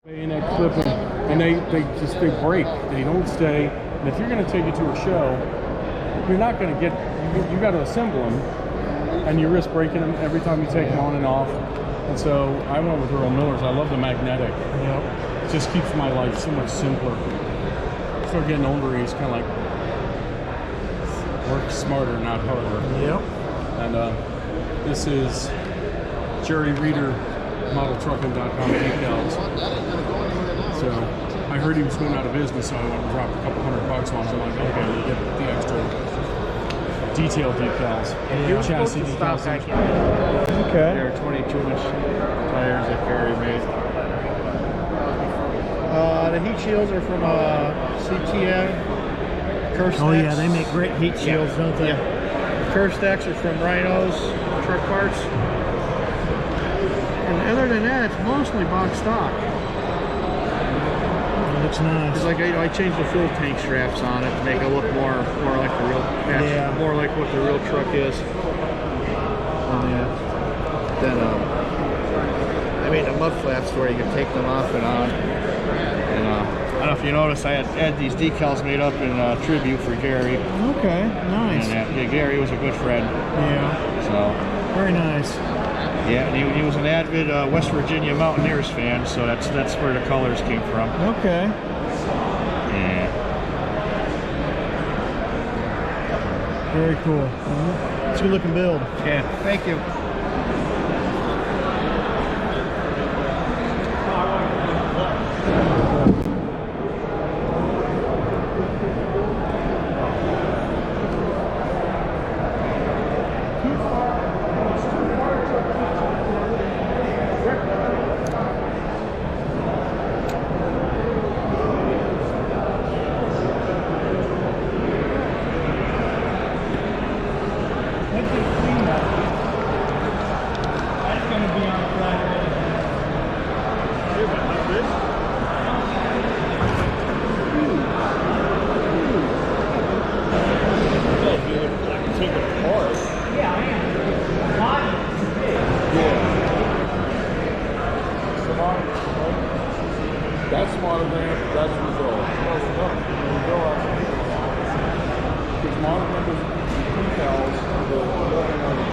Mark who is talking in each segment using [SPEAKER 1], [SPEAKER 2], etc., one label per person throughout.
[SPEAKER 1] Bayonet clip them, and they break. They don't stay. And if you're going to take it to a show, you're not going to get. You got to assemble them, and you risk breaking them every time you take them on and off. And so I went with Earl Miller's. I love the magnetic.
[SPEAKER 2] Yep.
[SPEAKER 1] It just keeps my life so much simpler. Start getting older, it's kind of like work smarter, not harder.
[SPEAKER 2] Yep.
[SPEAKER 1] And this is Jerry Reeder, modeltrucking.com decals. So I heard he was going out of business, so I went and dropped a couple $100 on him. I'm like, okay, we'll get the extra detail decals.
[SPEAKER 2] Yeah.
[SPEAKER 1] Chassis decals.
[SPEAKER 2] Okay.
[SPEAKER 3] They're 22-inch tires that Gary made. The heat shields are from CTM.
[SPEAKER 2] Oh yeah, they make great heat shields, don't they?
[SPEAKER 3] Yeah. The curve stacks are from Rhino's Truck Parts. And other than that, it's mostly box stock.
[SPEAKER 2] It looks nice.
[SPEAKER 3] It's like I changed the fuel tank straps on it to make it look more like the real, more like what the real truck is. And then I made the mud flaps where you can take them off and on. And I don't know if you noticed, I had these decals made up in tribute for Gary.
[SPEAKER 2] Okay, nice.
[SPEAKER 3] And yeah, Gary was a good friend.
[SPEAKER 2] Yeah.
[SPEAKER 3] So
[SPEAKER 2] very nice.
[SPEAKER 3] yeah, and he was an avid West Virginia Mountaineers fan, so that's where the colors came from.
[SPEAKER 2] Okay.
[SPEAKER 3] Yeah.
[SPEAKER 2] Very cool. It's a good looking build.
[SPEAKER 3] Yeah. Thank you.
[SPEAKER 1] That's monogram, that's result. Because monogram is decals, the building on the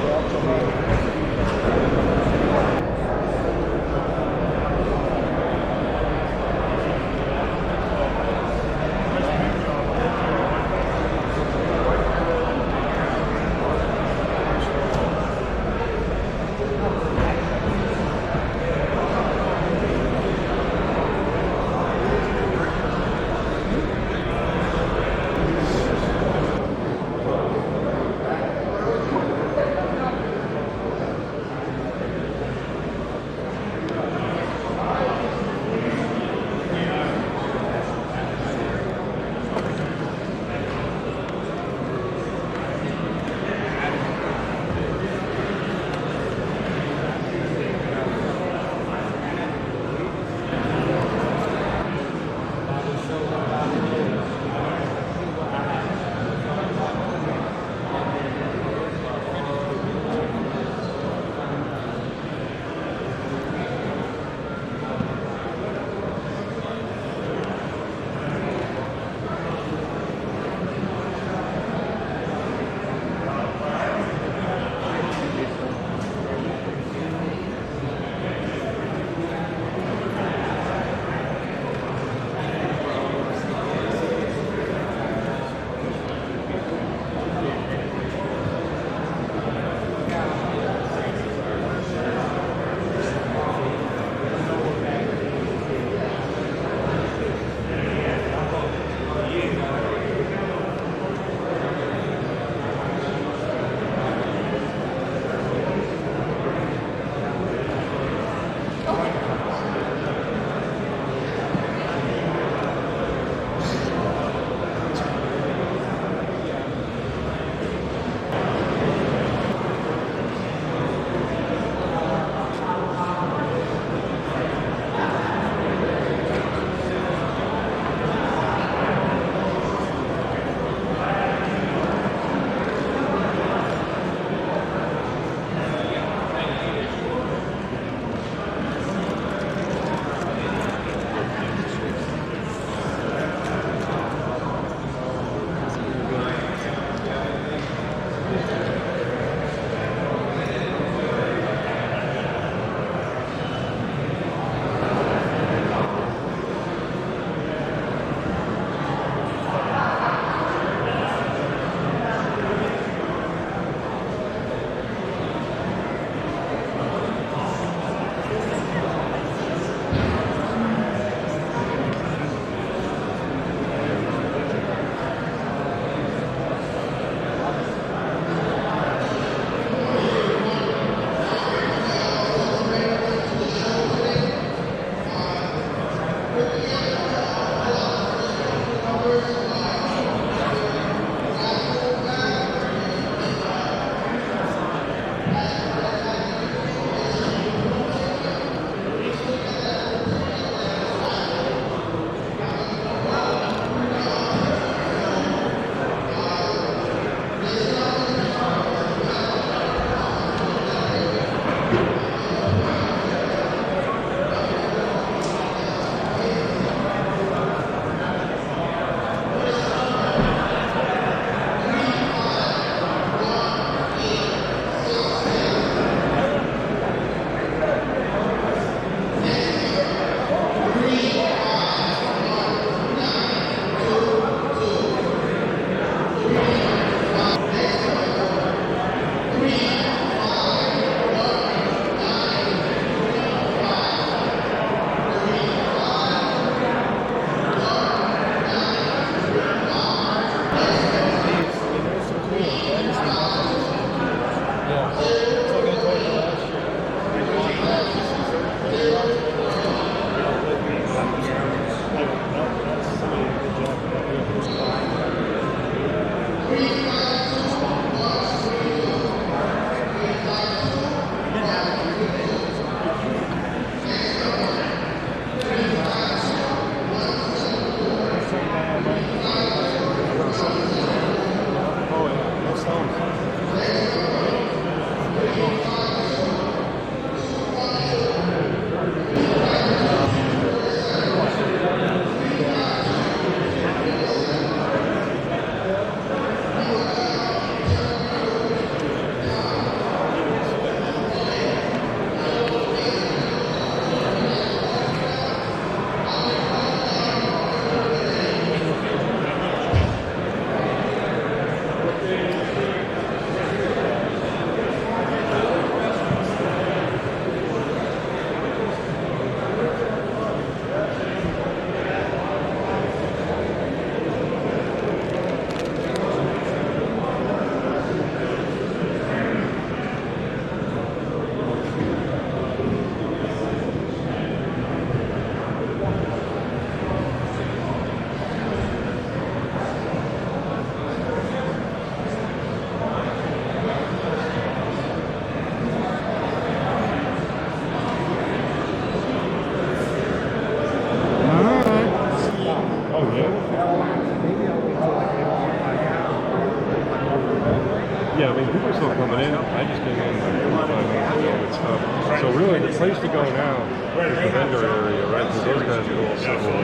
[SPEAKER 4] Yeah, I mean, people are still coming in. I just came in like 45 minutes ago and stuff. So really, the place to go now is the vendor area, right? Because those guys are all settled in.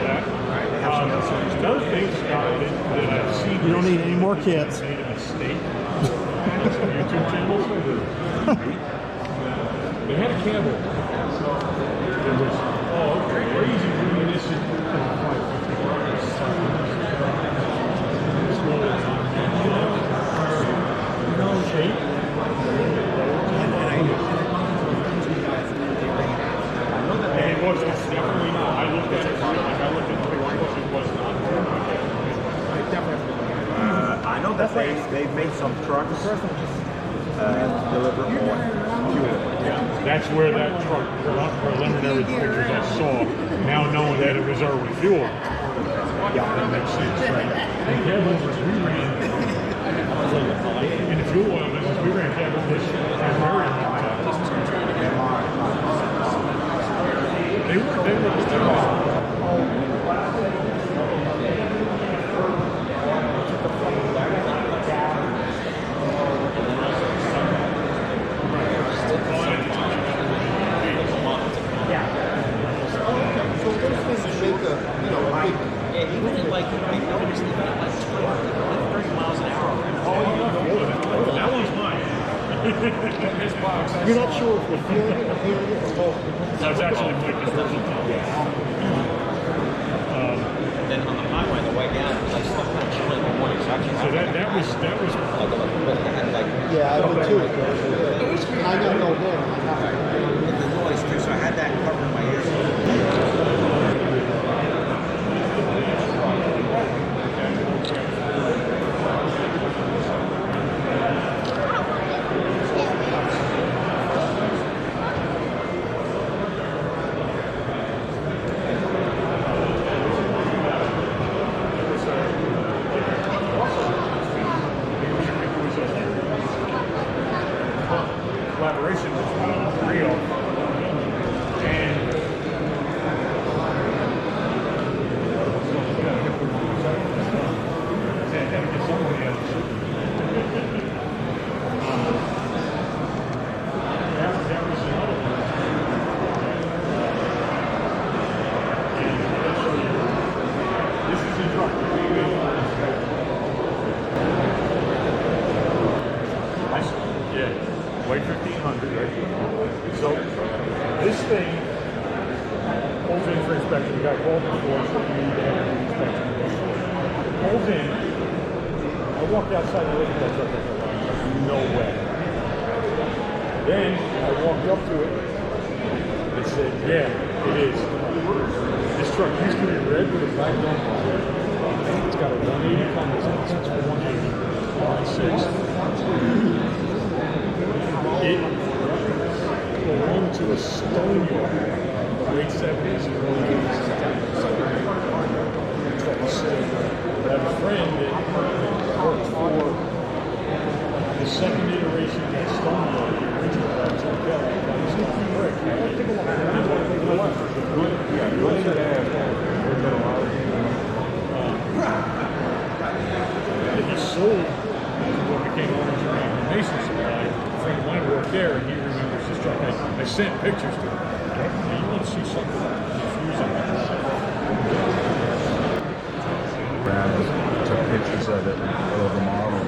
[SPEAKER 1] Another thing, Scott, that I've seen.
[SPEAKER 2] You don't need any more kits.
[SPEAKER 1] Made a mistake. Some YouTube channels. They had a candle. It was crazy doing this shit. Shape. And it was definitely not. I looked at it. I looked at the picture. It was not.
[SPEAKER 5] I know that they've made some trucks deliver more fuel.
[SPEAKER 1] That's where that truck, preliminary pictures I saw, now knowing that it was our refuel.
[SPEAKER 5] Yeah,
[SPEAKER 1] that makes sense, right? And cab overs, we ran, in the fuel oil business, we ran cab overs primarily. They were
[SPEAKER 6] He went like, I noticed they went like 30 miles an hour.
[SPEAKER 1] that one's mine.
[SPEAKER 2] You're not sure if you're feeling it or hearing it or both.
[SPEAKER 1] That's actually my conversion top.
[SPEAKER 6] Then on the highway, the way down, it was like stuff kind of chilly in the morning. So actually,
[SPEAKER 1] So that was
[SPEAKER 2] Yeah, I would too. I got no there.
[SPEAKER 6] the noise too. So I had that covering my ears.
[SPEAKER 1] collaboration between Rio and Weight 1,500, right? So this thing pulls in for inspection. The guy called before, so we need to have an inspection. Pulls in. I walked outside and looked at that truck. I thought, no way. Then I walked up to it and said, yeah, it is. This truck used to be red with a black dome on it. It's got a 180 compass. It's a 180. 1.6. It belonged to a stone yard in the late 70s and early 80s. I have a friend that worked for the second iteration of that stone yard, the original that was in Kelly. He's a brick. I don't think a lot of
[SPEAKER 4] Good to have.
[SPEAKER 1] he sold what became Orange Mason Supply. A friend of mine worked there, and he remembers this truck. I sent pictures to him. Hey, you want to see something confusing?
[SPEAKER 4] Took pictures of it, of the model.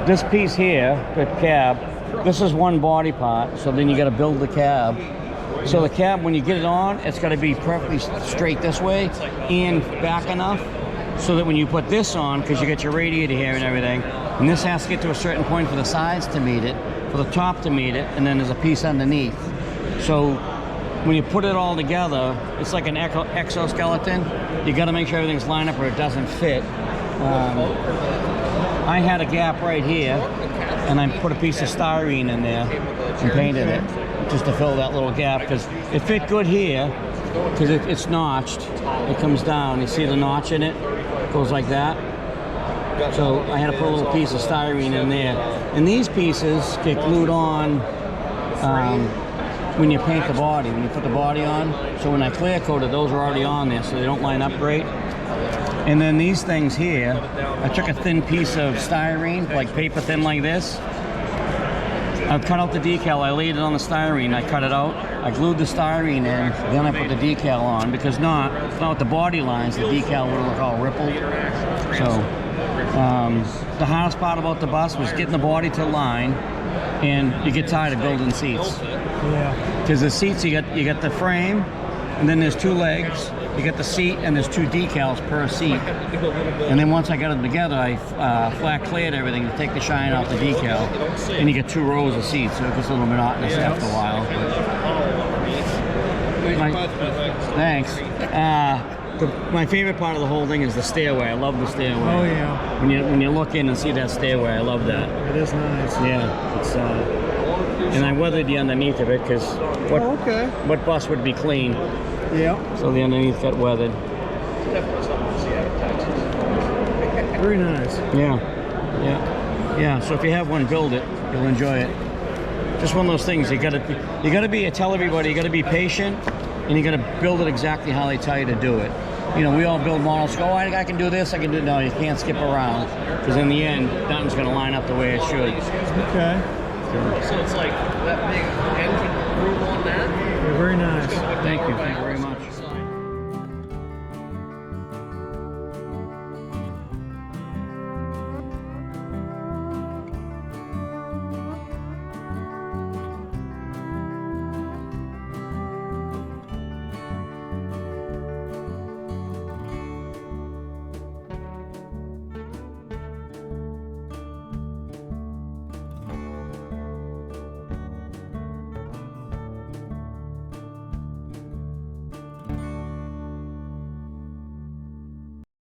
[SPEAKER 7] This piece here, the cab, this is one body part, so then you got to build the cab. So the cab, when you get it on, it's got to be perfectly straight this way and back enough so that when you put this on, because you get your radiator here and everything, and this has to get to a certain point for the sides to meet it, for the top to meet it, and then there's a piece underneath. So when you put it all together, it's like an exoskeleton. You got to make sure everything's lined up or it doesn't fit. I had a gap right here, and I put a piece of styrene in there and painted it just to fill that little gap, because it fit good here because it's notched. It comes down. You see the notch in it? Goes like that. So I had to put a little piece of styrene in there. And these pieces get glued on when you paint the body, when you put the body on. So when I clear coated, those are already on there, so they don't line up great. And then these things here, I took a thin piece of styrene, like paper thin like this. I cut out the decal, I laid it on the styrene, I cut it out, I glued the styrene in, then I put the decal on, because not with the body lines, the decal would look all rippled. So, the hardest part about the bus was getting the body to line, and you get tired of building seats.
[SPEAKER 2] Yeah.
[SPEAKER 7] Because the seats, you got the frame, and then there's two legs, you get the seat, and there's two decals per seat. And then once I got them together, I flat cleared everything to take the shine off the decal, and you get 2 rows of seats, so it gets a little monotonous after a while. Thanks. My favorite part of the whole thing is the stairway. I love the stairway.
[SPEAKER 2] Oh yeah.
[SPEAKER 7] When you look in and see that stairway, I love that.
[SPEAKER 2] It is nice.
[SPEAKER 7] Yeah, it's and I weathered the underneath of it, because what bus would be clean?
[SPEAKER 2] Yeah.
[SPEAKER 7] So the underneath got weathered.
[SPEAKER 2] Very nice.
[SPEAKER 7] Yeah. So if you have one, build it. You'll enjoy it. Just one of those things. You gotta tell everybody. You gotta be patient, and you gotta build it exactly how they tell you to do it. You know, we all build models. Go, oh, I can do this. I can do. No, you can't skip around, because in the end, nothing's gonna line up the way it should.
[SPEAKER 2] Okay.
[SPEAKER 6] So it's like that big engine room on that.
[SPEAKER 2] Yeah, very nice.
[SPEAKER 7] Thank you very much.